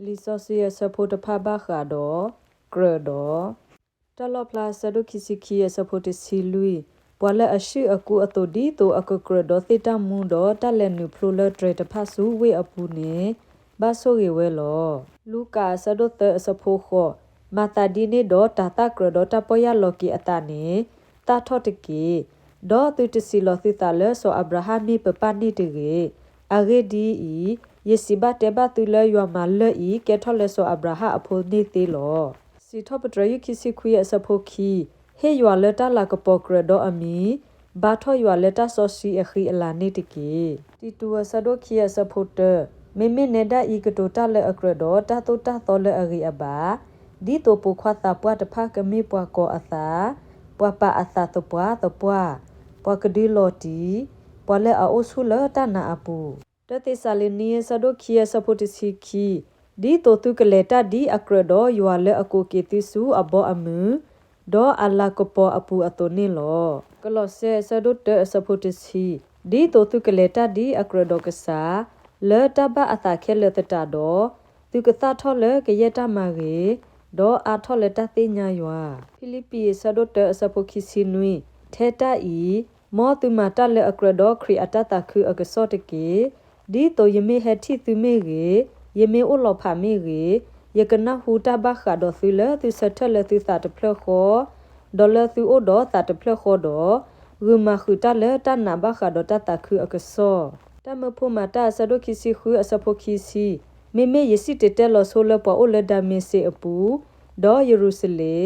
ลิซอเซียสะโพตภาบาขาดอกรดอตลอพลาสะดุคิซิคีสะโพติซิลุยปวละอชิอกูอโตดีโตอกกรดอติตามุนดอตะเลนูพลูเลเตรตภาสูเวอปูเนบาโซเกเวลอลูกาสะดุเตสะโพขอมาตาดีเนดอตาตากรดอตาปยาลอกีอตาเนตาทอตกีดอตุตซิลอติตาเลโซอับราฮัมมีปปานิตเกอาเกดีอีယေစီဘတေဘတူလယွာမလဤကဲထော်လဲဆိုအဗရာဟအဖိုနေတေလောစီထောပတရယခိစီခွေအစဖိုခီဟေယွာလက်တလာကပေါကရဒိုအမီဘာထောယွာလက်တဆောစီအခီအလာနေတကီတီတူဆဒိုခီအစဖိုတမေမေနေဒဤကတိုတလဲအခရဒိုတတိုတသောလဲအဂီအဘာဒီတိုပူခွာတာပွားတဖကမေပွားကောအသာပွားပါအသာတပွားပွားကဒီလောတီပွားလဲအိုဆူလတနာအပူတတိဆာလီနီဆဒိုခီယစပိုတစီခီဒီတိုတုကလေတာဒီအကရဒိုယွာလေအကိုကေတိဆူအဘောအမူဒေါ်အလာကပေါ်အပူအတိုနေလောကလောဆေဆဒိုတစပိုတစီဒီတိုတုကလေတာဒီအကရဒိုကစာလေတဘအတာခဲလေတတာဒေါ်သူကသထောလေကရတမရေဒေါ်အာထောလေတသိညာယွာဖိလိပ္ပိဆဒိုတစပိုခီစီနွီထေတာဤမောတူမာတလေအကရဒိုခရီအတတာခုအကစောတကေဒီတိုယမေဟတိသူမေရေယမေအိုလောဖာမေရေယကနဟူတာဘခါဒိုဖီလသူစထလသူသတ်ဖလခောဒေါ်လာသူအိုဒေါ်သတ်ဖလခောဒေါ်ရူမခူတာလေတနာဘခါဒိုတတခုအကစောတမဖို့မတာဆဒိုခီစီခူအစဖိုခီစီမေမေယစီတတဲလောဆိုလပေါ်အိုလဒမေစေအပူဒေါ်ယေရုဆလေ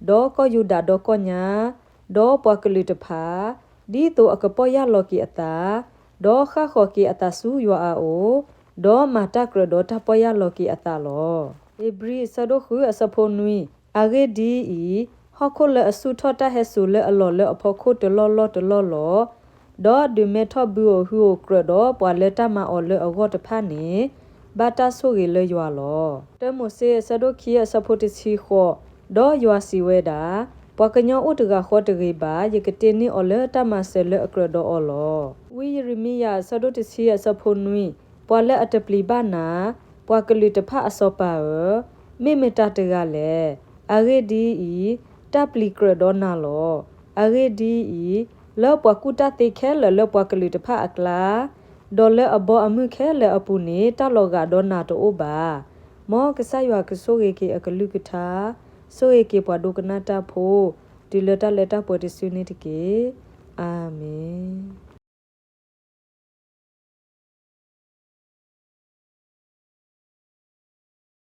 ဒေါ်ကောယူဒာဒေါ်ကောညာဒေါ်ပွားကလီတဖာဒီတိုအကပေါ်ရလော်ကီအတာဒေါ်ခါခော်ကီအတာဆူယွာအိုဒေါ်မာတကရဒေါ်တပယလော်ကီအတာလောေဘရီဆဒိုခူအစဖိုနွီအဂေဒီဤဟခုလအဆုထတာဟဲဆူလအလော်လအဖို့ခုတလောလောတလောလောဒေါ်ဒူမေထဘူဟူကရဒေါ်ပွာလက်တမအော်လအဂေါတဖာနေဘာတာဆူရီလေယွာလောတမိုဆေဆဒိုခီအစဖိုတစီခောဒေါ်ယွာစီဝဲတာပွာကညောဥတကခောတကေပါယကတင်နီအော်လတမဆဲလအကရဒေါ်အော်လောဝီရမီယာဆဒိုတစီအစဖိုနွီပွာလက်အတပလီဘာနာပွာကလီတဖအစောပါမေမေတာတကလည်းအဂေဒီဤတပ်ပလီကရဒေါနာလောအဂေဒီဤလောပွာကုတတေခဲလောပွာကလီတဖအကလာဒေါ်လအဘောအမှုခဲလအပူနေတလောကဒေါနာတိုဘာမောကဆယွာကဆိုရေကေအကလူကထာဆိုရေကေပွာဒုကနာတာဖိုဒီလတာလက်တာပေါ်တဆွေနေတကေအာမင်